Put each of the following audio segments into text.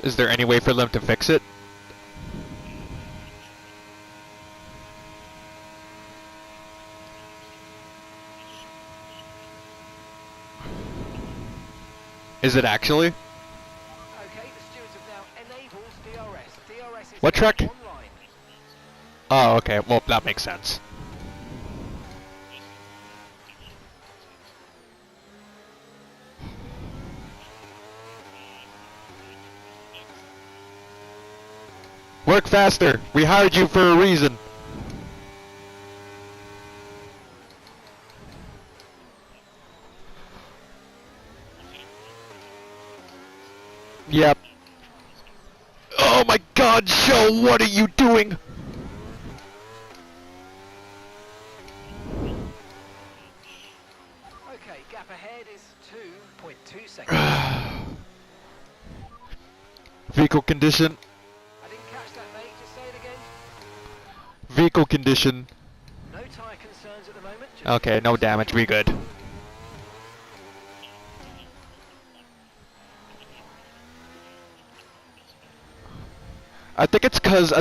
Is there any way for them to fix it? Is it actually? Okay, the stewards have now enabled DRS. DRS is What track? online. Oh, okay. Well, that makes sense. Work faster! We hired you for a reason! Yep. Oh my god, Show, what are you doing? Okay, gap ahead is 2.2 seconds. Vehicle condition. I didn't catch that, mate. Just say it again. Vehicle condition. No tyre concerns at the moment. Okay, no damage, we good. I think it's cause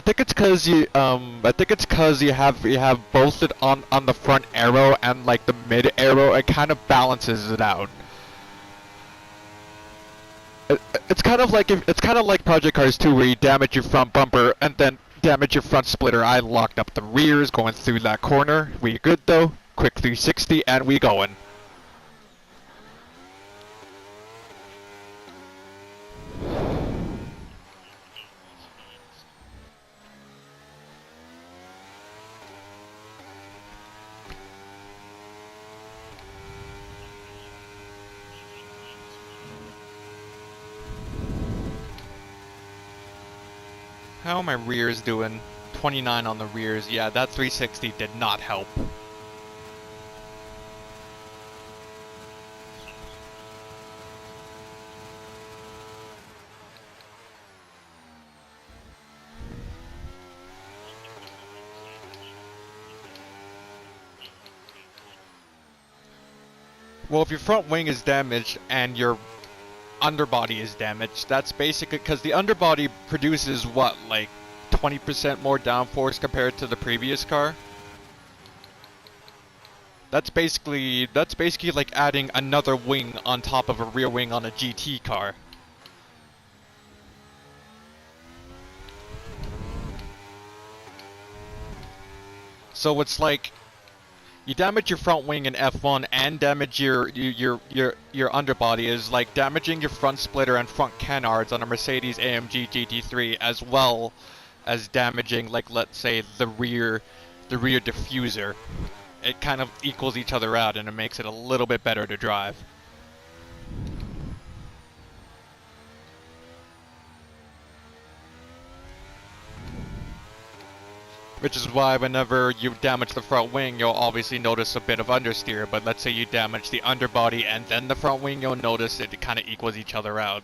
you have both it on the front arrow and like the mid arrow. It kind of balances it out. It's kind of like Project Cars 2, where you damage your front bumper and then damage your front splitter. I locked up the rears going through that corner. We good though. Quick 360 and we going. How are my rears doing? 29 on the rears. Yeah, that 360 did not help. Well, if your front wing is damaged and your underbody is damaged, that's basically because the underbody produces what, like 20% more downforce compared to the previous car. That's basically like adding another wing on top of a rear wing on a GT car. So it's like you damage your front wing in F1 and damage your underbody is like damaging your front splitter and front canards on a Mercedes AMG GT3, as well as damaging, like, let's say the rear diffuser. It kind of equals each other out and it makes it a little bit better to drive. Which is why whenever you damage the front wing, you'll obviously notice a bit of understeer, but let's say you damage the underbody and then the front wing, you'll notice it kind of equals each other out.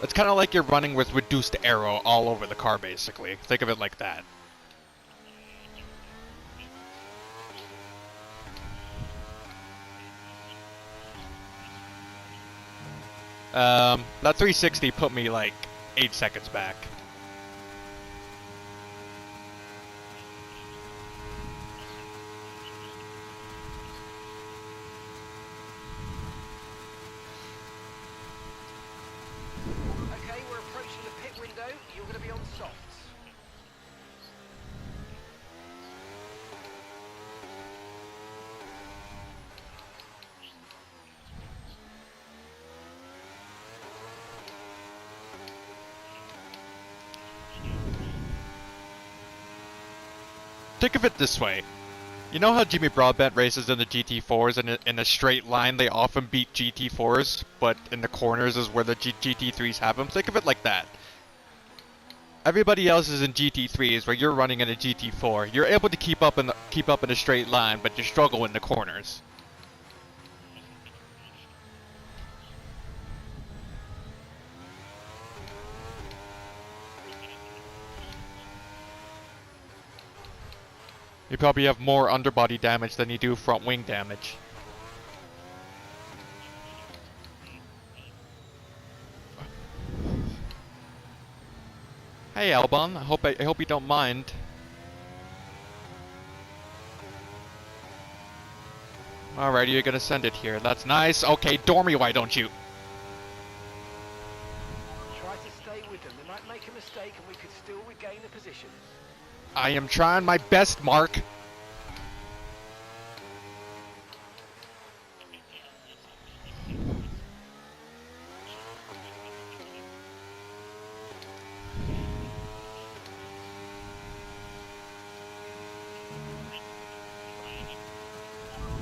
It's kind of like you're running with reduced aero all over the car, basically. Think of it like that. That 360 put me like 8 seconds back. Okay, we're approaching the pit window. You're going to be on softs. Think of it this way. You know how Jimmy Broadbent races in the GT4s and in a straight line they often beat GT4s, but in the corners is where the GT3s have them? Think of it like that. Everybody else is in GT3s where you're running in a GT4. You're able to keep up in a straight line, but you struggle in the corners. You probably have more underbody damage than you do front wing damage. Hey Albon, I hope you don't mind. Alright, you're gonna send it here. That's nice. Okay, Dormy, why don't you? Try to stay with them. They might make a mistake and we could still regain the position. I am trying my best, Mark.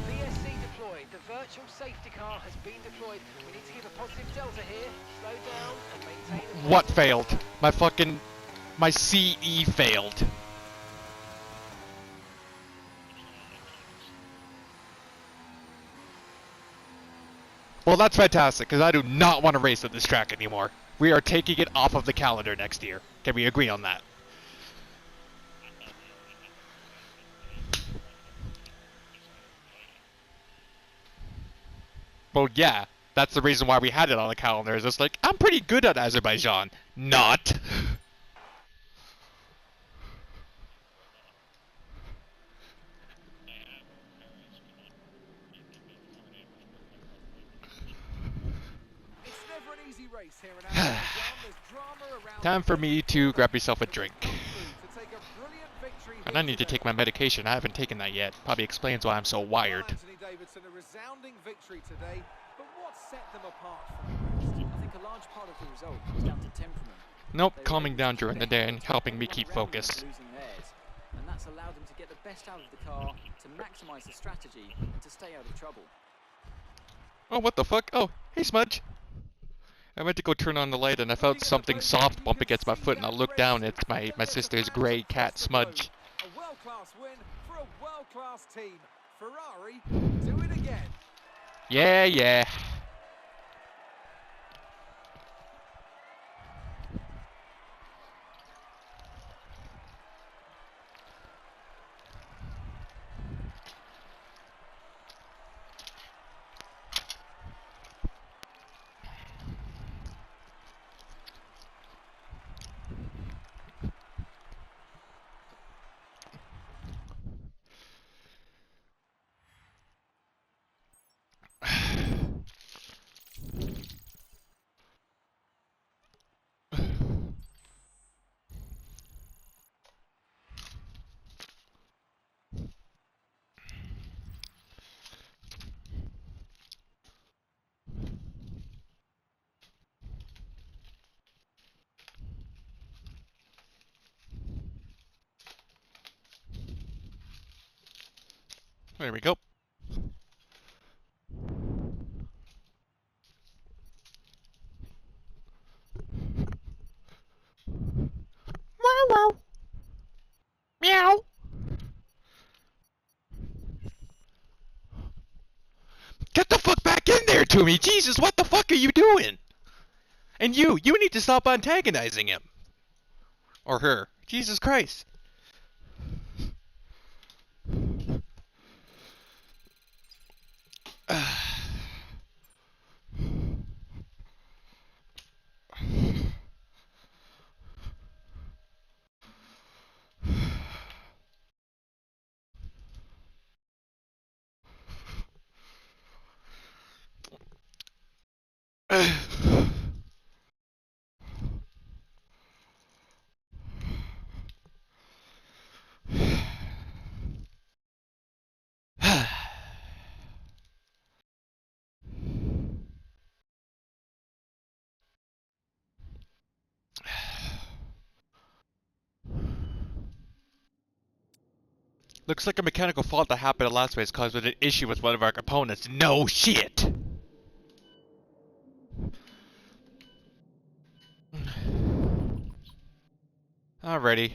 VSC deployed. The virtual safety car has been deployed. We need to give a positive delta here. Slow down and maintain the What pace. failed? My CE failed. Well, that's fantastic, because I do not want to race at this track anymore. We are taking it off of the calendar next year. Can we agree on that? Well, yeah. That's the reason why we had it on the calendar. Is it's like, I'm pretty good at Azerbaijan. Not. It's never an easy race here in Azerbaijan. There's drama around. Time for me to grab myself a drink. To take a brilliant victory And I need to take my medication. I haven't taken that yet. Probably explains why I'm so wired. Anthony Davidson, a resounding victory today, but what set them apart from the rest? I think a large part of the result comes down to temperament. Nope, calming down during the day and helping me keep focus. Losing theirs, and that's allowed them to get the best out of the car, to maximize the strategy, and to stay out of trouble. Oh, what the fuck? Oh, hey, Smudge. I went to go turn on the light and I felt something soft bump against my foot and I looked down. It's my sister's gray cat, Smudge. A world-class win for a world-class team. Ferrari do it again. Yeah, yeah. There we go. Wow, wow. Meow. Get the fuck back in there to me! Jesus, what the fuck are you doing? And you need to stop antagonizing him. Or her. Jesus Christ. Looks like a mechanical fault that happened in last race caused an issue with one of our components. No shit! Alrighty.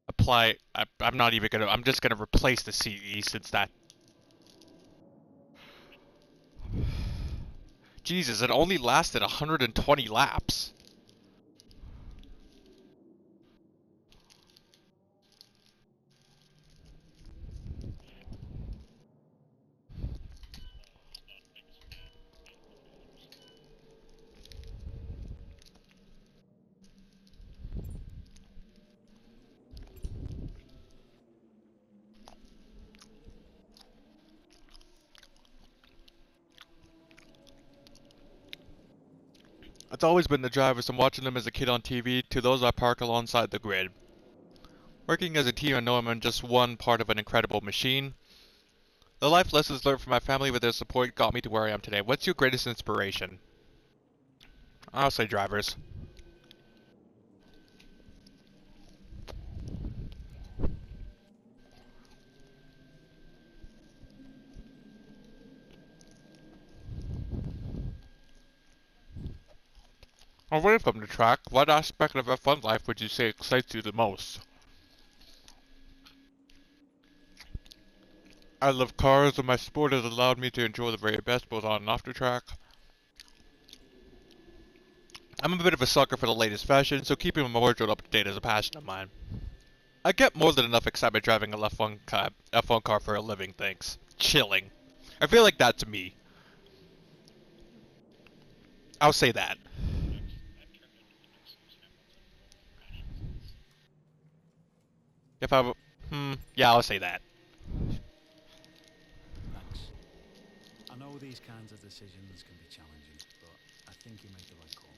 Apply. I'm not even gonna. I'm just gonna replace the CE since that. Jesus, it only lasted 120 laps. It's always been the drivers from watching them as a kid on TV to those I park alongside the grid. Working as a team, I know I'm just one part of an incredible machine. The life lessons learned from my family with their support got me to where I am today. What's your greatest inspiration? I'll say drivers. Away from the track, what aspect of F1 life would you say excites you the most? I love cars, and my sport has allowed me to enjoy the very best both on and off the track. I'm a bit of a sucker for the latest fashion, so keeping my wardrobe up to date is a passion of mine. I get more than enough excitement driving a F1 car for a living, thanks. Chilling. I feel like that's me. I'll say that. If I yeah, I'll say that. Thanks. I know these kinds of decisions can be challenging, but I think you made the right call.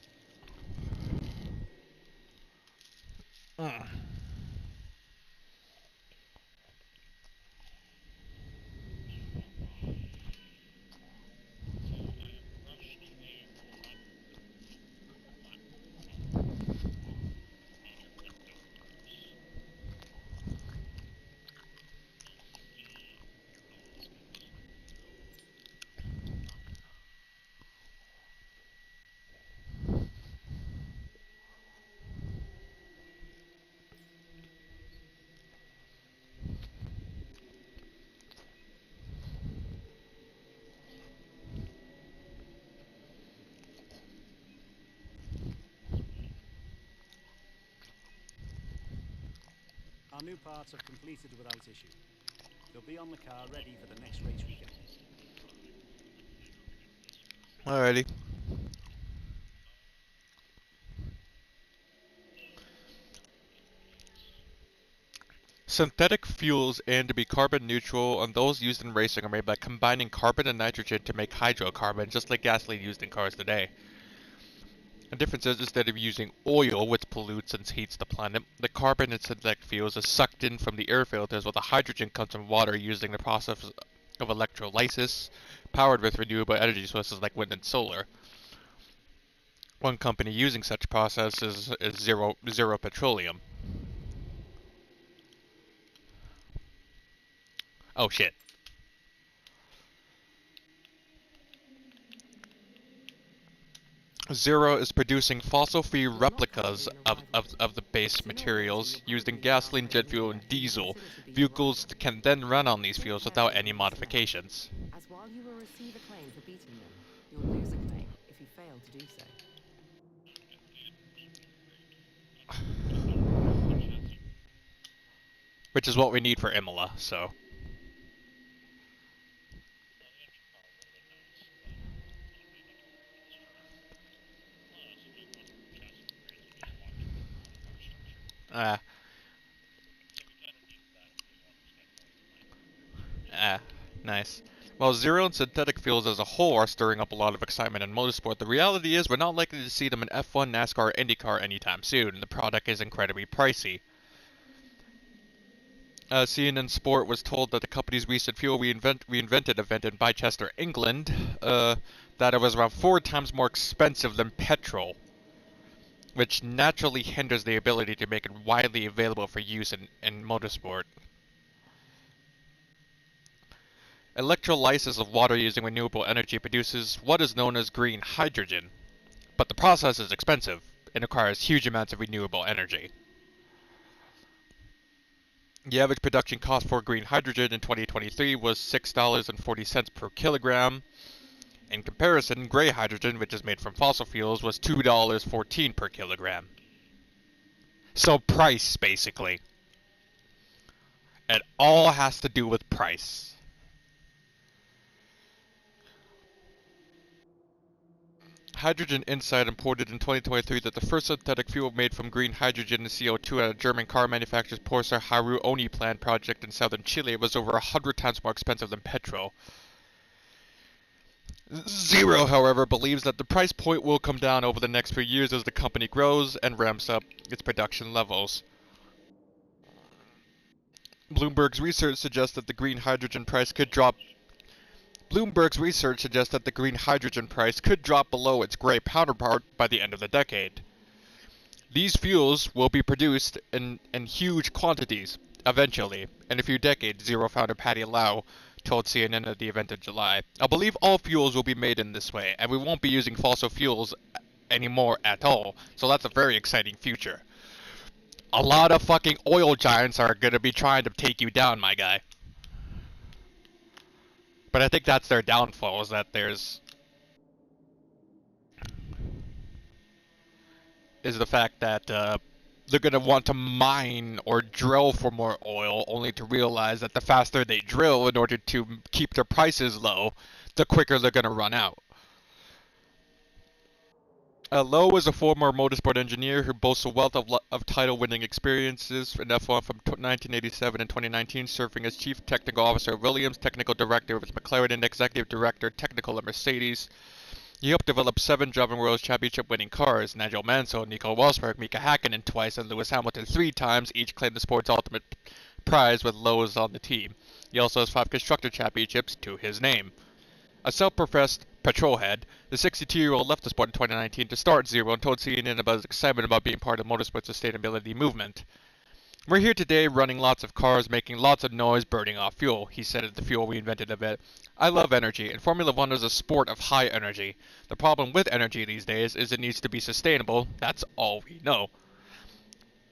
Our new parts have completed without issue. They'll be on the car ready for the next race weekend. Alrighty. Synthetic fuels aim to be carbon neutral, and those used in racing are made by combining carbon and nitrogen to make hydrocarbon, just like gasoline used in cars today. The difference is, instead of using oil, which pollutes and heats the planet, the carbon in synthetic fuels is sucked in from the air filters, while the hydrogen comes from water using the process of electrolysis, powered with renewable energy sources like wind and solar. One company using such process is Zero Petroleum. Oh shit. Zero is producing fossil-free replicas of the base materials used in gasoline, jet fuel, and diesel. Vehicles can then run on these fuels without any modifications. As while you will receive a claim for beating them, you'll lose a claim if you fail to do so. Which is what we need for Imola, so... nice. While Zero and synthetic fuels as a whole are stirring up a lot of excitement in motorsport, the reality is we're not likely to see them in F1, NASCAR, or IndyCar anytime soon. The product is incredibly pricey. CNN Sport was told that the company's recent fuel reinvented event in Bicester, England, that it was around 4 times more expensive than petrol, which naturally hinders the ability to make it widely available for use in motorsport. Electrolysis of water using renewable energy produces what is known as green hydrogen, but the process is expensive and requires huge amounts of renewable energy. The average production cost for green hydrogen in 2023 was $6.40 per kilogram. In comparison, gray hydrogen, which is made from fossil fuels, was $2.14 per kilogram. So price, basically. It all has to do with price. Hydrogen Insight reported in 2023 that the first synthetic fuel made from green hydrogen and CO2 at a German car manufacturer's Porsche Haru Oni plant project in southern Chile was over 100 times more expensive than petrol. Zero, however, believes that the price point will come down over the next few years as the company grows and ramps up its production levels. Bloomberg's research suggests that the green hydrogen price could drop. Bloomberg's research suggests that the green hydrogen price could drop below its gray counterpart by the end of the decade. These fuels will be produced in huge quantities, eventually. In a few decades, Zero founder Patty Lau told CNN at the event in July. I believe all fuels will be made in this way, and we won't be using fossil fuels anymore at all, so that's a very exciting future. A lot of fucking oil giants are gonna be trying to take you down, my guy. But I think that's their downfall, is that is the fact that they're going to want to mine or drill for more oil, only to realize that the faster they drill in order to keep their prices low, the quicker they're going to run out. Lowe is a former motorsport engineer who boasts a wealth of title-winning experiences in F1 from 1987 and 2019, serving as Chief Technical Officer of Williams, Technical Director with McLaren, and Executive Director Technical at Mercedes. He helped develop 7 driving World Championship winning cars. Nigel Mansell, Nico Rosberg, Mika Hakkinen twice, and Lewis Hamilton 3 times, each claimed the sport's ultimate prize with Lowe's on the team. He also has 5 constructor championships to his name. A self-professed petrolhead, the 62-year-old left the sport in 2019 to start Zero and told CNN about his excitement about being part of the motorsport sustainability movement. We're here today running lots of cars, making lots of noise, burning off fuel, he said at the Fuel Reinvented event. I love energy, and Formula One is a sport of high energy. The problem with energy these days is it needs to be sustainable. That's all we know.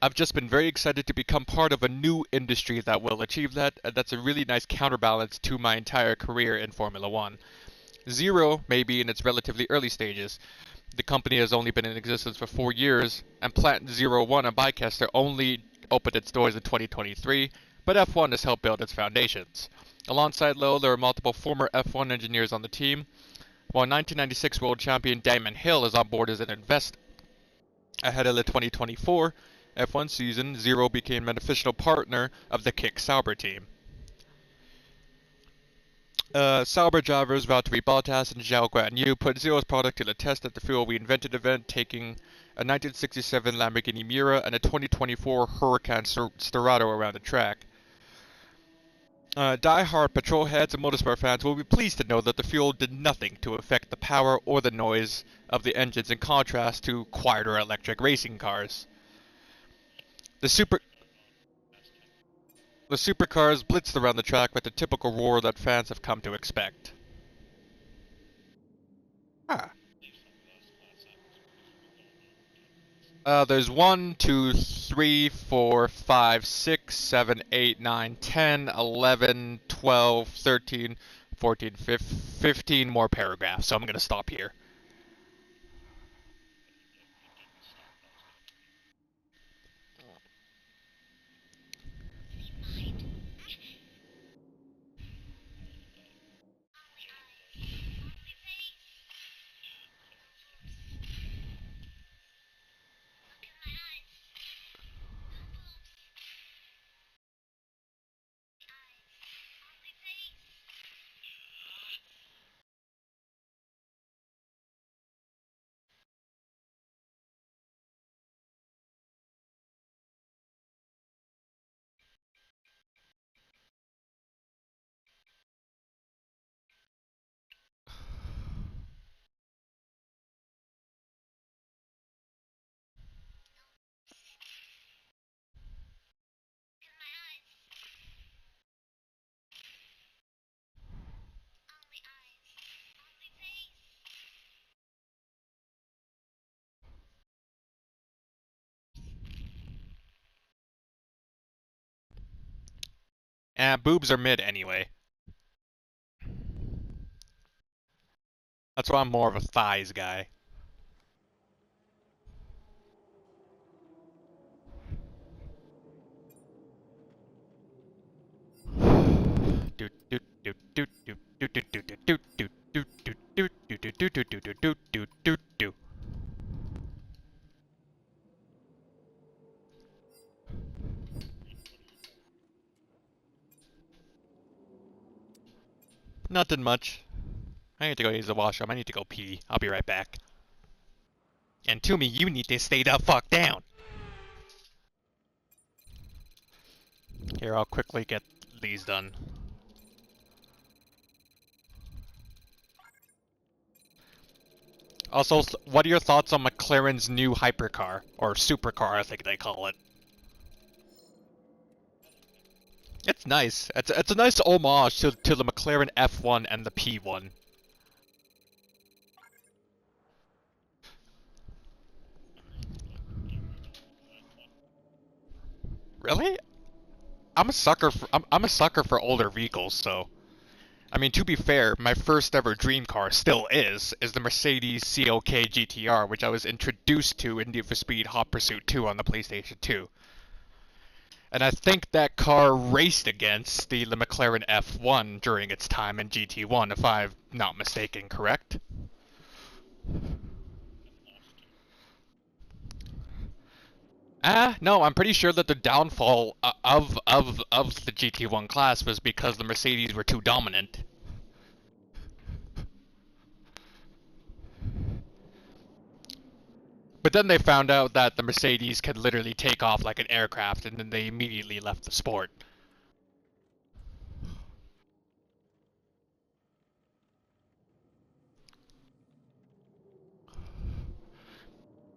I've just been very excited to become part of a new industry that will achieve that, and that's a really nice counterbalance to my entire career in Formula One. Zero may be in its relatively early stages. The company has only been in existence for 4 years, and Plant 01 in Bicester only opened its doors in 2023, but F1 has helped build its foundations. Alongside Lowe, there are multiple former F1 engineers on the team, while 1996 world champion Damon Hill is on board as an investor. Ahead of the 2024 F1 season, Zero became an official partner of the Kick Sauber team. Sauber drivers Valtteri Bottas and Zhao Guanyu put Zero's product to the test at the Fuel Reinvented event, taking a 1967 Lamborghini Miura and a 2024 Huracan Storado around the track. Die-hard petrol heads and motorsport fans will be pleased to know that the fuel did nothing to affect the power or the noise of the engines, in contrast to quieter electric racing cars. The supercars blitzed around the track with the typical roar that fans have come to expect. There's 1, 2, 3, 4, 5, 6, 7, 8, 9, 10, 11, 12, 13, 14, 15 more paragraphs, so I'm gonna stop here. Boobs are mid anyway. That's why I'm more of a thighs guy. Nothing much. I need to go use the washroom. I need to go pee. I'll be right back. And Toomey, you need to stay the fuck down. Here, I'll quickly get these done. Also, what are your thoughts on McLaren's new hypercar? Or supercar, I think they call it. It's nice. It's a nice homage to the McLaren F1 and the P1. Really? I'm a sucker for older vehicles, so I mean, to be fair, my first ever dream car still is the Mercedes CLK GTR, which I was introduced to in Need for Speed Hot Pursuit 2 on the PlayStation 2. And I think that car raced against the McLaren F1 during its time in GT1, if I'm not mistaken, correct? No, I'm pretty sure that the downfall of the GT1 class was because the Mercedes were too dominant. But then they found out that the Mercedes could literally take off like an aircraft, and then they immediately left the sport.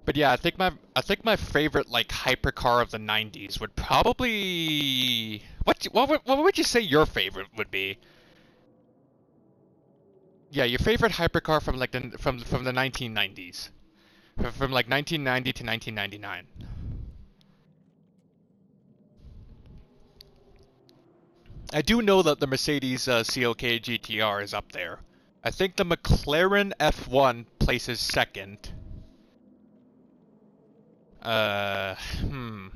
But yeah, I think my favorite like hypercar of the '90s would probably what would you say your favorite would be? Yeah, your favorite hypercar from like from the 1990s, from like 1990 to 1999. I do know that the Mercedes CLK GTR is up there. I think the McLaren F1 places second. Hmm.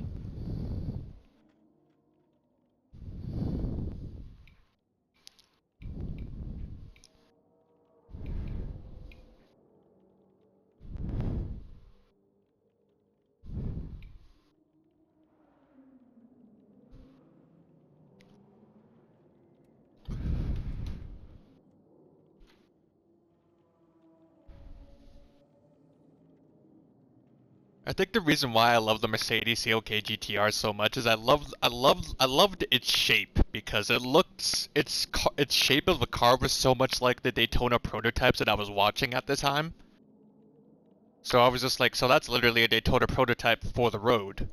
I think the reason why I love the Mercedes CLK GTR so much is I loved its shape because its shape of the car was so much like the Daytona prototypes that I was watching at the time. So I was just like, so that's literally a Daytona prototype for the road.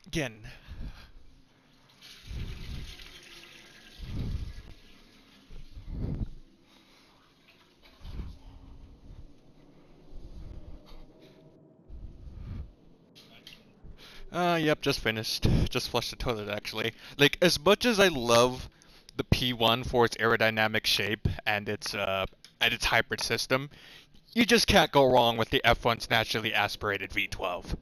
Again, yep, just finished. Just flushed the toilet, actually. Like, as much as I love the P1 for its aerodynamic shape and its hybrid system, you just can't go wrong with the F1's naturally aspirated V12.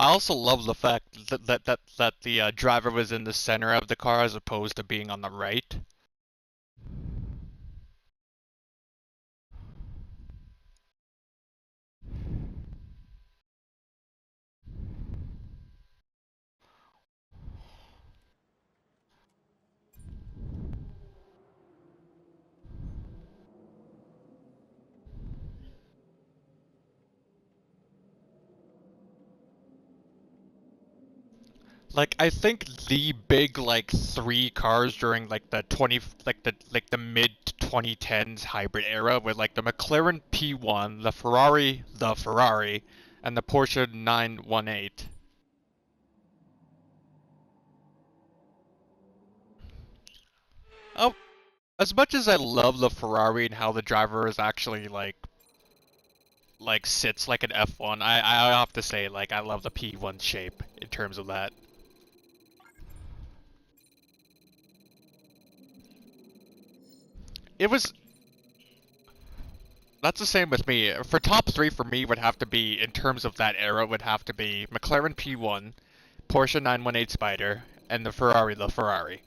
I also love the fact that the driver was in the center of the car as opposed to being on the right. Like, I think the big, like, three cars during, like, the mid 2010s hybrid era were, like, the McLaren P1, the Ferrari, and the Porsche 918. Oh, as much as I love the Ferrari and how the driver is actually, like sits like an F1, I have to say, like, I love the P1 shape in terms of that. It was... That's the same with me. For top three for me would have to be, in terms of that era, would have to be McLaren P1, Porsche 918 Spider, and the Ferrari.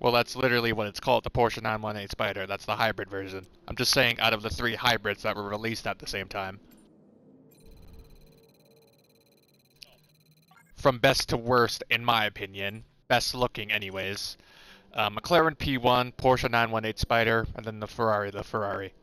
Well, that's literally what it's called, the Porsche 918 Spider. That's the hybrid version. I'm just saying out of the three hybrids that were released at the same time. From best to worst, in my opinion. Best looking, anyways. McLaren P1, Porsche 918 Spider, and then the Ferrari.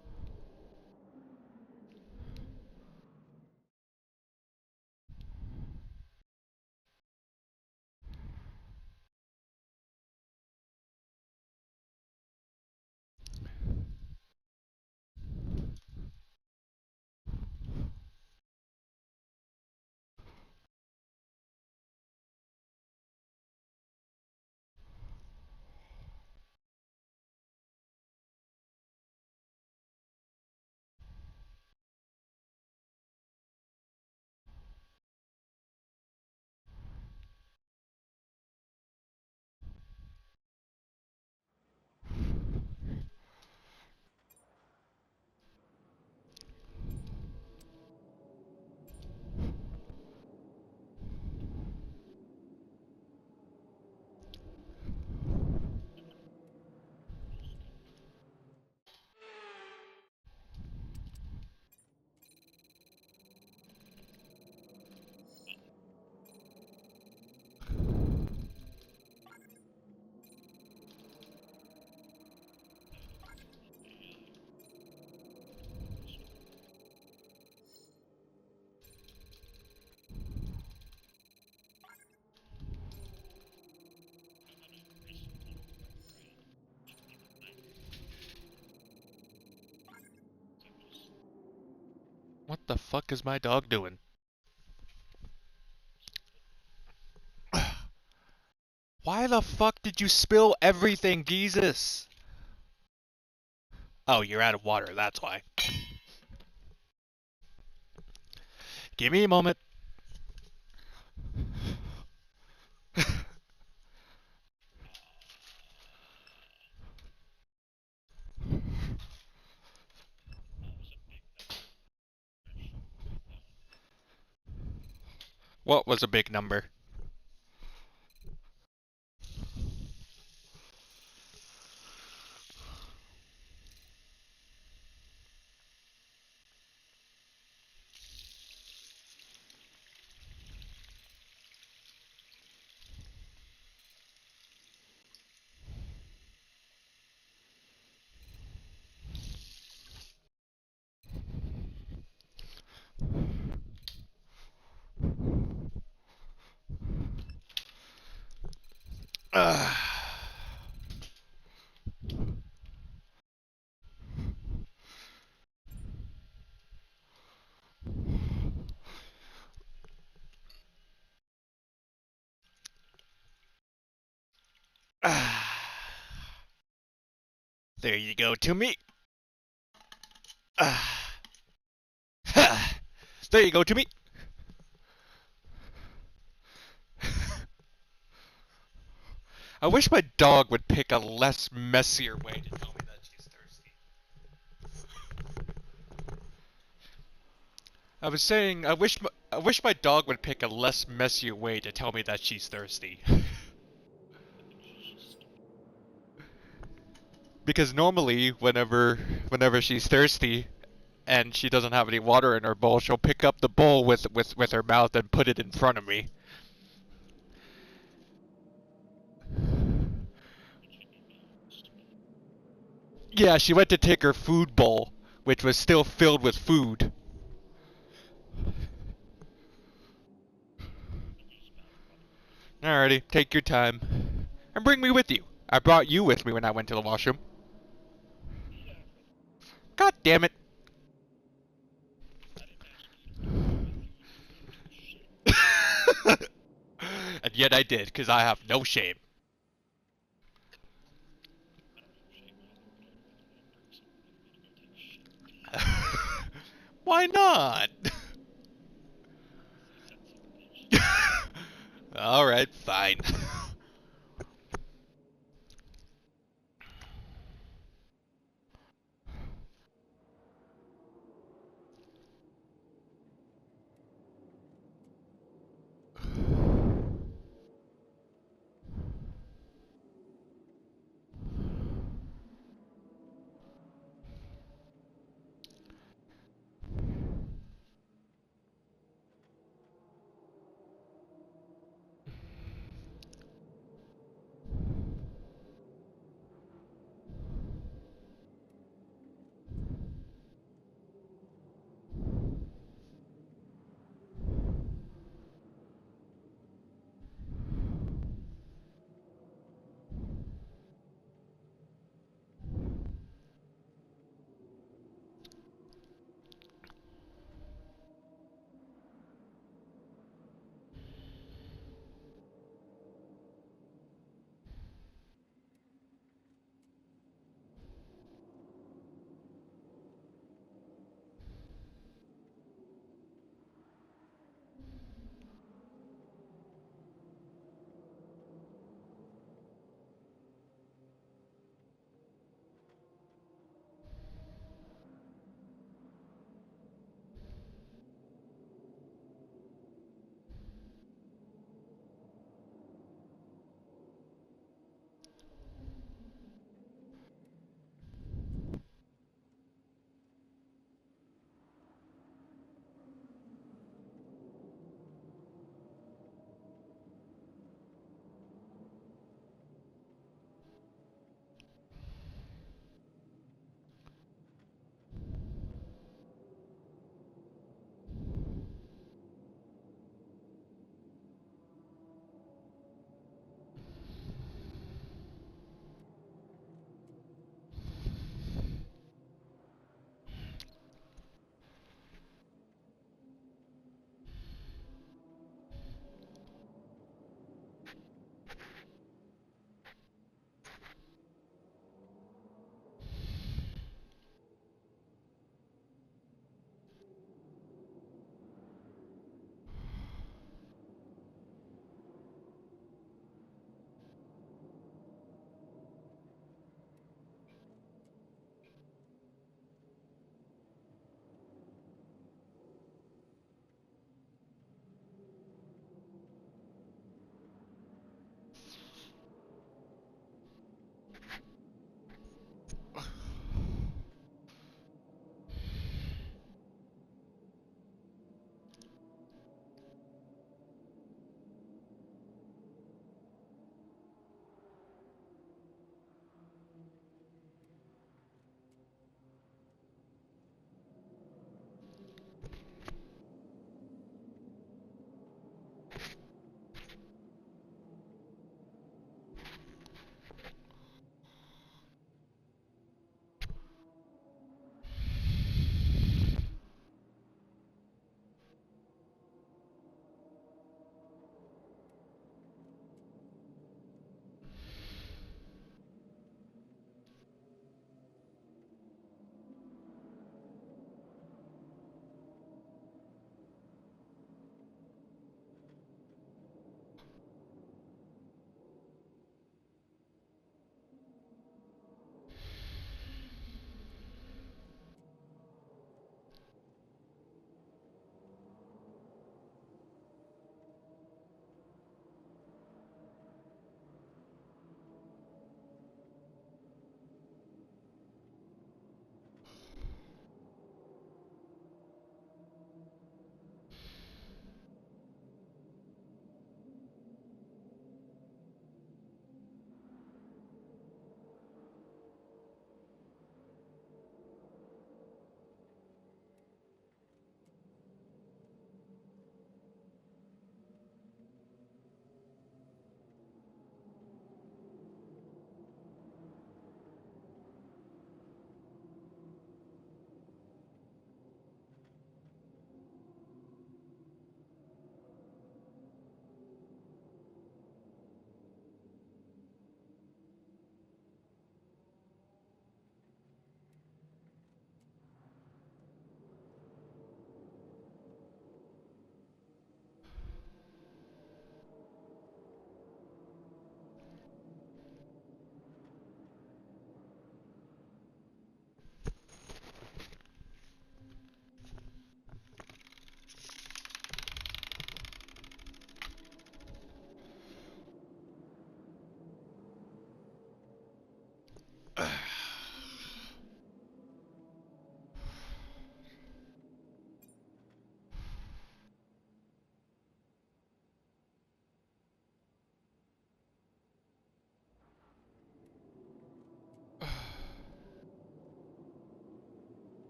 What the fuck is my dog doing? Why the fuck did you spill everything, Jesus? Oh, you're out of water, that's why. Give me a moment. What was a big number? Ugh. There you go to me. There you go to me. I wish my dog would pick a less messier way to tell me that she's thirsty. I was saying, I wish my dog would pick a less messier way to tell me that she's thirsty. Because normally, whenever she's thirsty and she doesn't have any water in her bowl, she'll pick up the bowl with her mouth and put it in front of me. Yeah, she went to take her food bowl, which was still filled with food. Alrighty, take your time. And bring me with you. I brought you with me when I went to the washroom. God damn it. And yet I did, because I have no shame. Why not? Alright, fine.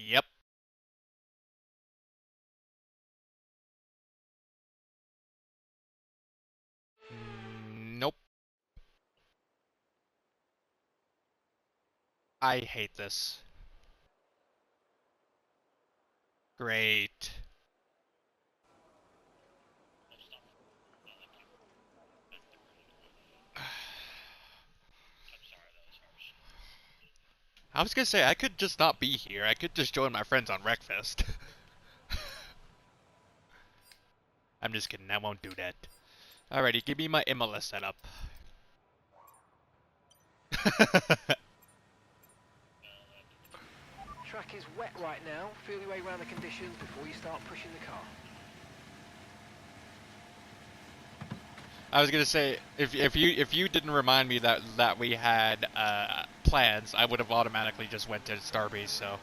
Yep. Nope. I hate this. Great. I was gonna say, I could just not be here. I could just join my friends on Wreckfest. I'm just kidding, I won't do that. Alrighty, give me my MLS setup. Track is wet right now. Feel your way around the conditions before you start pushing the car. I was gonna say, if you didn't remind me that we had plans, I would have automatically just went to Starbase. So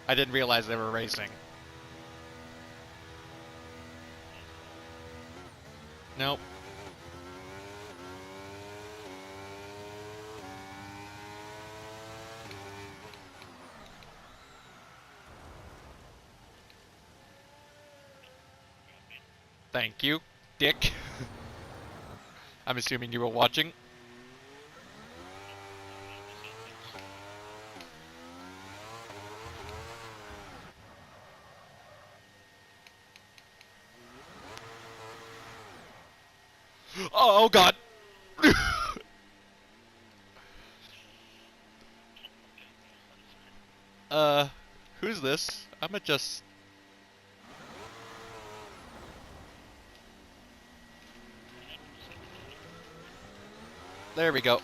I didn't realize they were racing. Nope. Thank you, Dick. I'm assuming you were watching. Oh God. Who's this? I'ma just... There we go.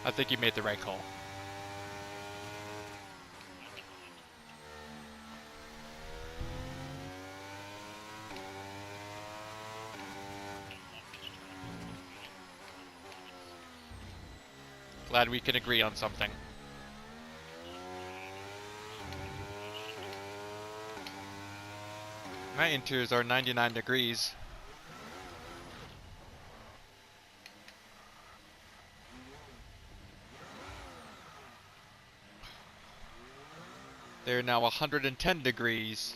I think you made the right call. Glad we can agree on something. My interiors are 99 degrees. They're now 110 degrees.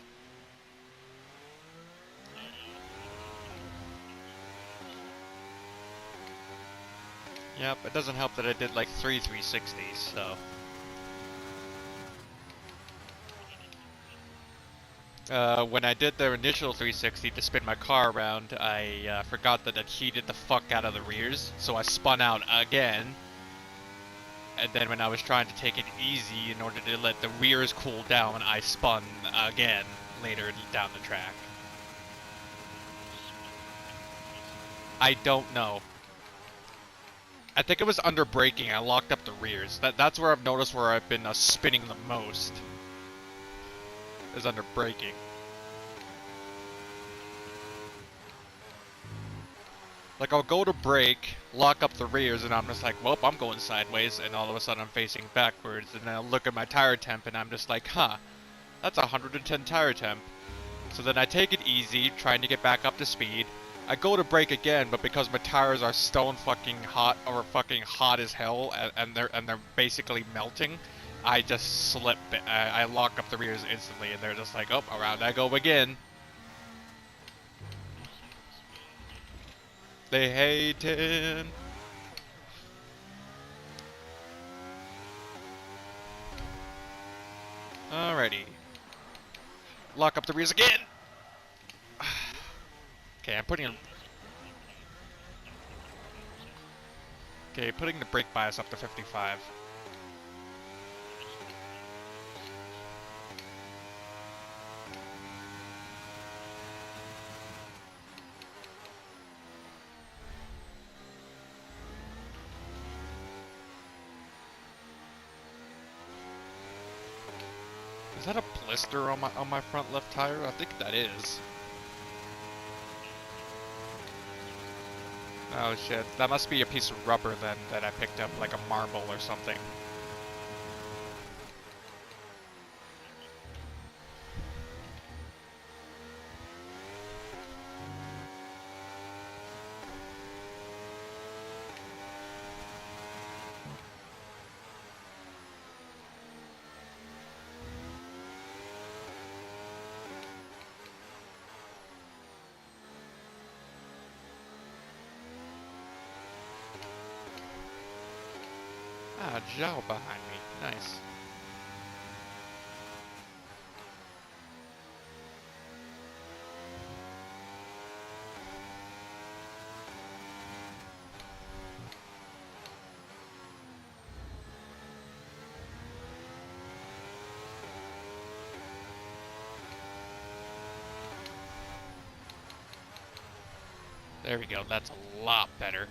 Yep, it doesn't help that I did like 360s, so... when I did the initial 360 to spin my car around, I forgot that it heated the fuck out of the rears, so I spun out again. And then when I was trying to take it easy in order to let the rears cool down, I spun again later down the track. I don't know. I think it was under braking. I locked up the rears. That's where I've noticed where I've been spinning the most. Is under braking. Like, I'll go to brake, lock up the rears, and I'm just like, well, I'm going sideways, and all of a sudden I'm facing backwards, and then I'll look at my tire temp, and I'm just like, huh, that's 110 tire temp. So then I take it easy, trying to get back up to speed. I go to brake again, but because my tires are stone fucking hot, or fucking hot as hell, and they're basically melting, I just slip. I lock up the rears instantly, and they're just like, oh, around I go again. They hatin'. Alrighty. Lock up the rears again! Okay, I'm putting... Okay, putting the brake bias up to 55. Is that a blister on my front left tire? I think that is. Oh shit, that must be a piece of rubber then that I picked up, like a marble or something. Ah, Zhao behind me. Nice. There we go, that's a lot better.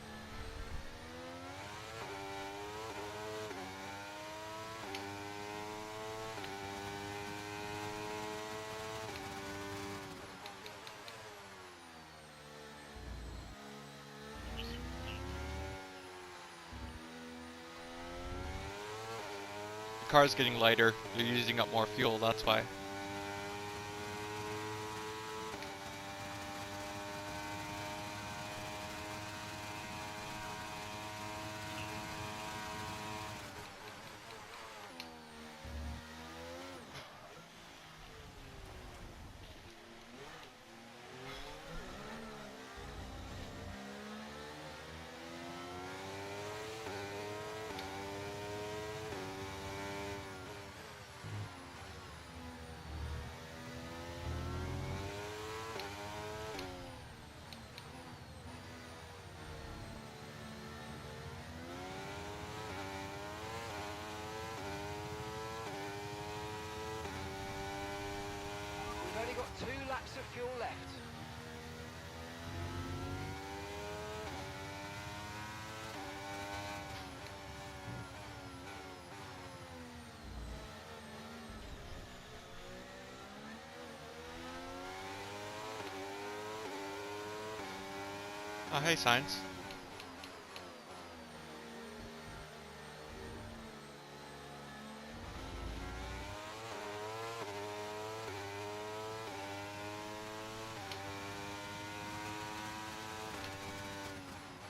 The car's getting lighter, you're using up more fuel, that's why. We've only got 2 laps of fuel left. Oh, hey, Science.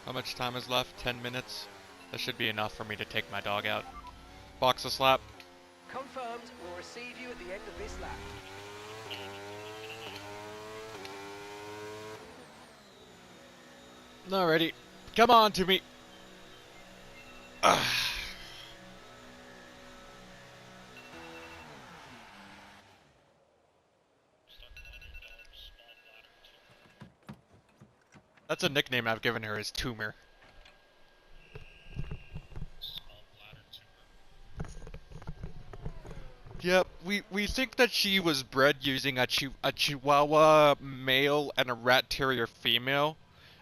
How much time is left? 10 minutes? That should be enough for me to take my dog out. Box a slap. Confirmed, we'll receive you at the end of this lap. Alrighty. Come on to me. Ugh. That's a nickname I've given her, is Tumor. Yep, we think that she was bred using a Chihuahua male and a Rat Terrier female.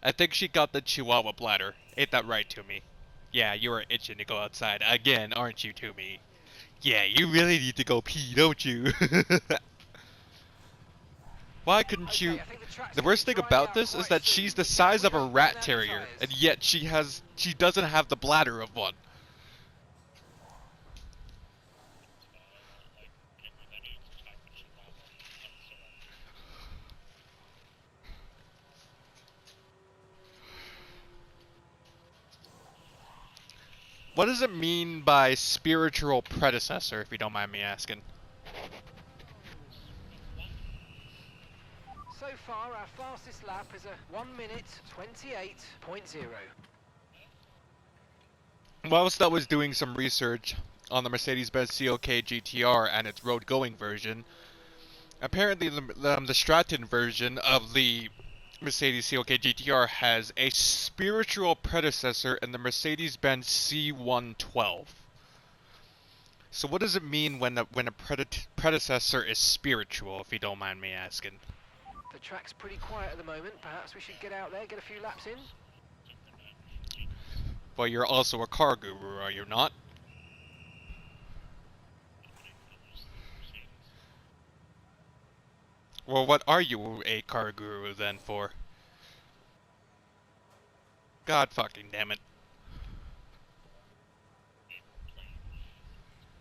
I think she got the Chihuahua bladder. Ain't that right, Toomey? Yeah, you are itching to go outside again, aren't you, Toomey? Yeah, you really need to go pee, don't you? Why couldn't you... Okay, I think the track's The gonna worst be thing drying about out this is quite that soon. she's the If size we of a don't rat burn out the terrier, tyres. and yet she doesn't have the bladder of one. What does it mean by spiritual predecessor, if you don't mind me asking? So far, our fastest lap is a 1:28.0. Whilst I was doing some research on the Mercedes-Benz CLK GTR and its road-going version, apparently the Stratton version of the Mercedes CLK GTR has a spiritual predecessor in the Mercedes-Benz C112. So what does it mean when a predecessor is spiritual, if you don't mind me asking? The track's pretty quiet at the moment. Perhaps we should get out there, get a few laps in. Well, you're also a car guru, are you not? Well, what are you a car guru then for? God fucking damn it.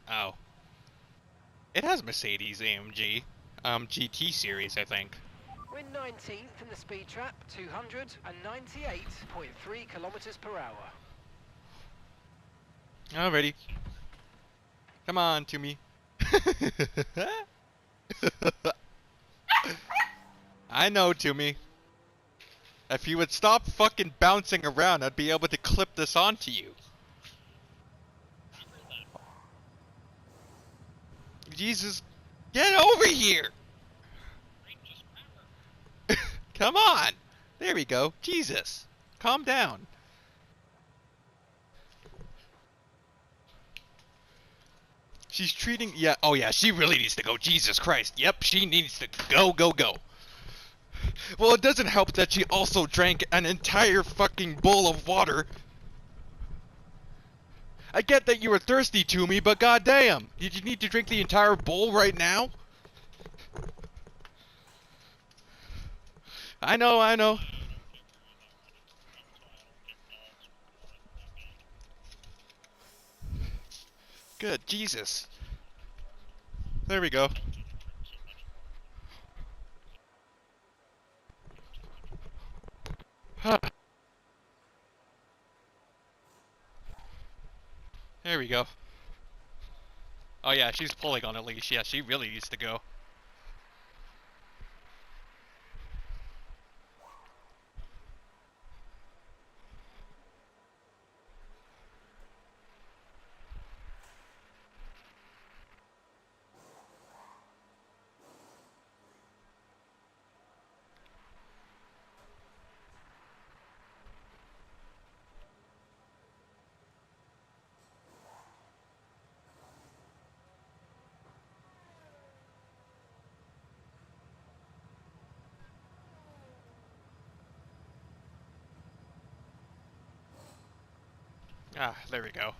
Oh. It has Mercedes AMG. GT series, I think. We're 19th in the speed trap, 298.3 kilometers per hour. Alrighty. Come on, to me. I know, Toomey. If you would stop fucking bouncing around, I'd be able to clip this onto you. Jesus, get over here! Come on! There we go. Jesus. Calm down. She's treating... Yeah, oh yeah, she really needs to go. Jesus Christ. Yep, she needs to go, go, go. Well, it doesn't help that she also drank an entire fucking bowl of water. I get that you were thirsty to me, but goddamn, did you need to drink the entire bowl right now? I know, I know. Good, Jesus. There we go. Huh. There we go. Oh yeah, she's pulling on a leash. Yeah, she really needs to go. Ah, there we go.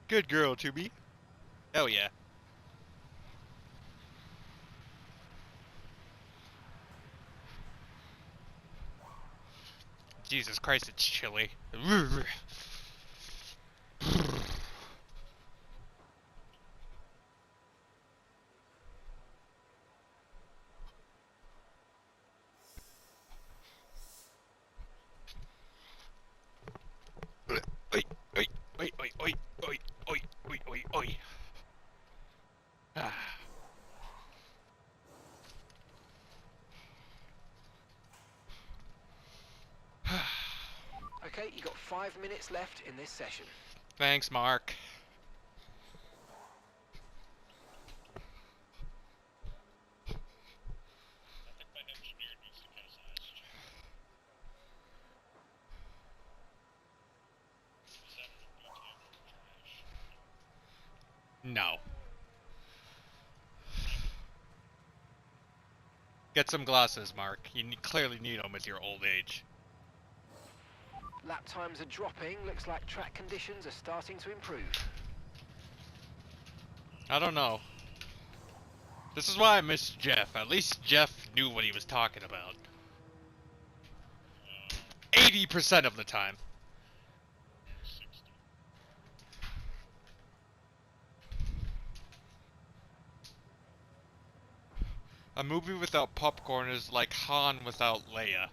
Good girl, Tubi. Hell yeah. Jesus Christ, it's chilly. Oi, oi, oi, oi, oi, oi, oi, oi, oi, oi. Ah. Okay, you got 5 minutes left in this session. Thanks, Mark. No. Get some glasses, Mark. You clearly need them with your old age. Lap times are dropping. Looks like track conditions are starting to improve. I don't know. This is why I miss Jeff. At least Jeff knew what he was talking about. 80% of the time. A movie without popcorn is like Han without Leia.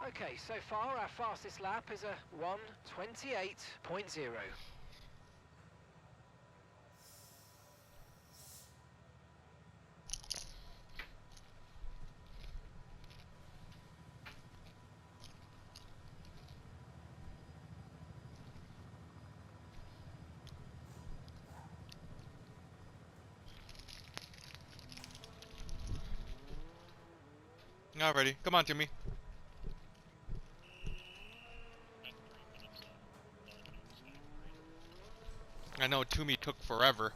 Okay, so far our fastest lap is a 1:28.0. Alrighty, come on, Timmy. I know Toomey took forever.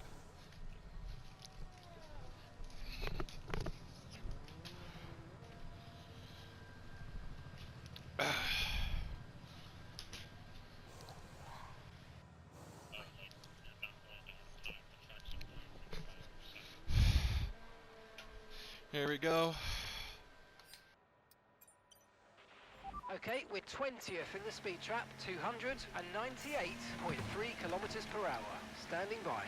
Here we go. Okay, we're 20th in the speed trap, 298.3 kilometers per hour. Standing by.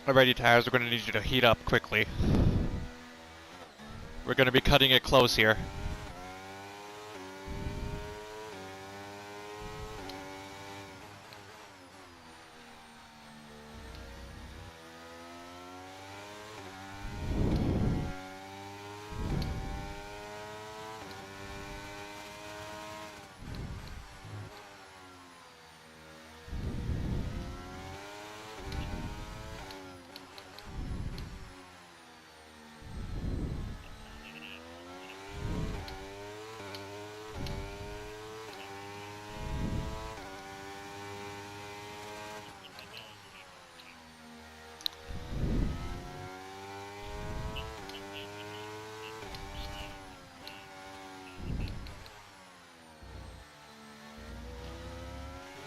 Alrighty, Tires, we're gonna need you to heat up quickly. We're gonna be cutting it close here.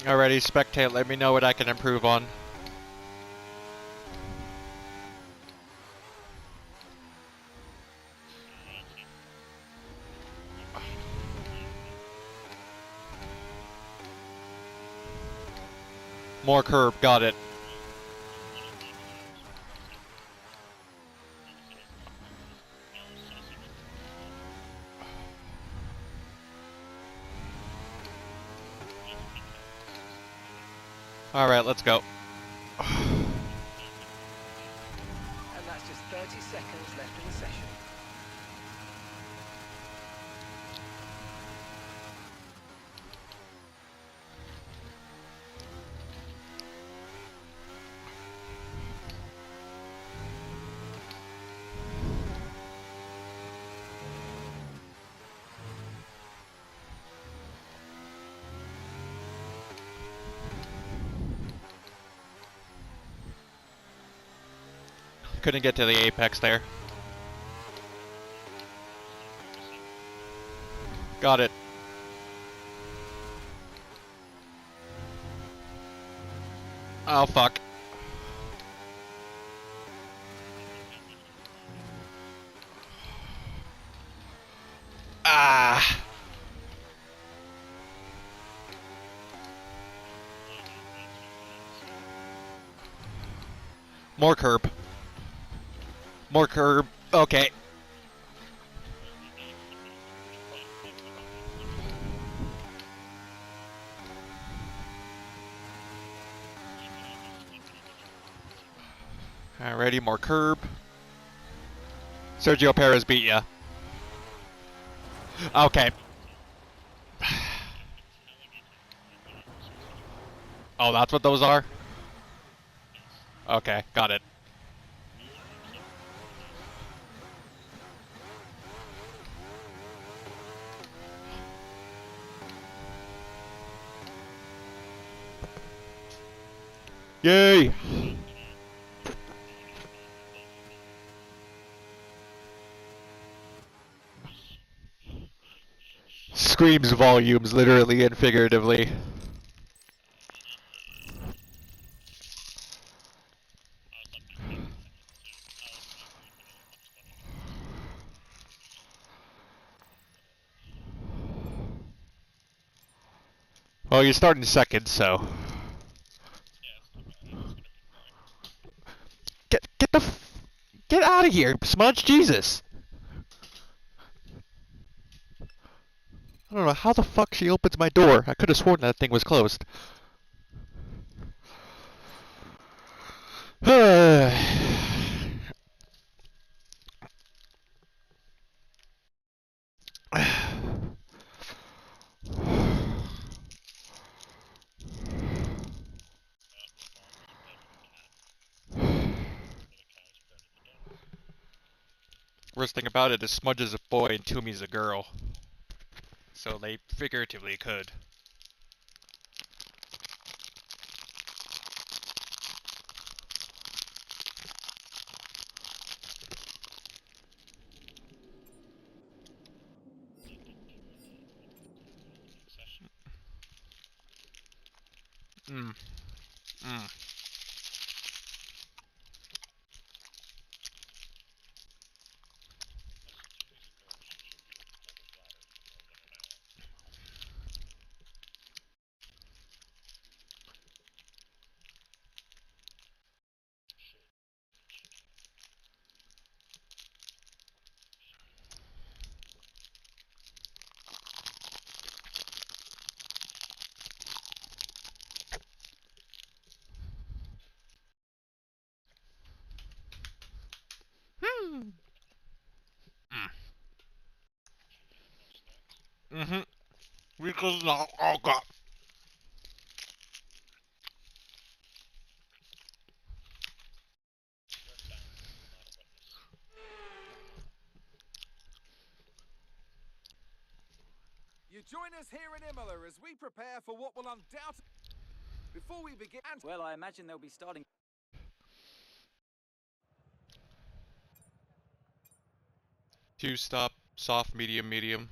Alrighty, spectate, let me know what I can improve on. More curb, got it. Alright, let's go. And that's just 30 seconds left in the session. Couldn't get to the apex there. Got it. Oh, fuck. Ah! More curb. More curb. Okay. Alrighty, more curb. Sergio Perez beat ya. Okay. Oh, that's what those are? Okay, got it. Yay! Screams volumes, literally and figuratively. Well, you're starting second, so. Get out of here, Smudge! Jesus! I don't know how the fuck she opens my door. I could have sworn that thing was closed. Worst thing about it is Smudge is a boy and Toomey's a girl. So they figuratively could. Mm. Mm. Mm-hmm. Because now, oh god. You join us here in Imola as we prepare for what will undoubtedly... Before we begin... Well, I imagine they'll be starting. Two stop, soft, medium, medium.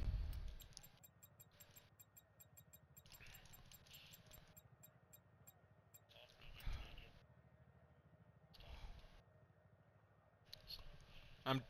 I'm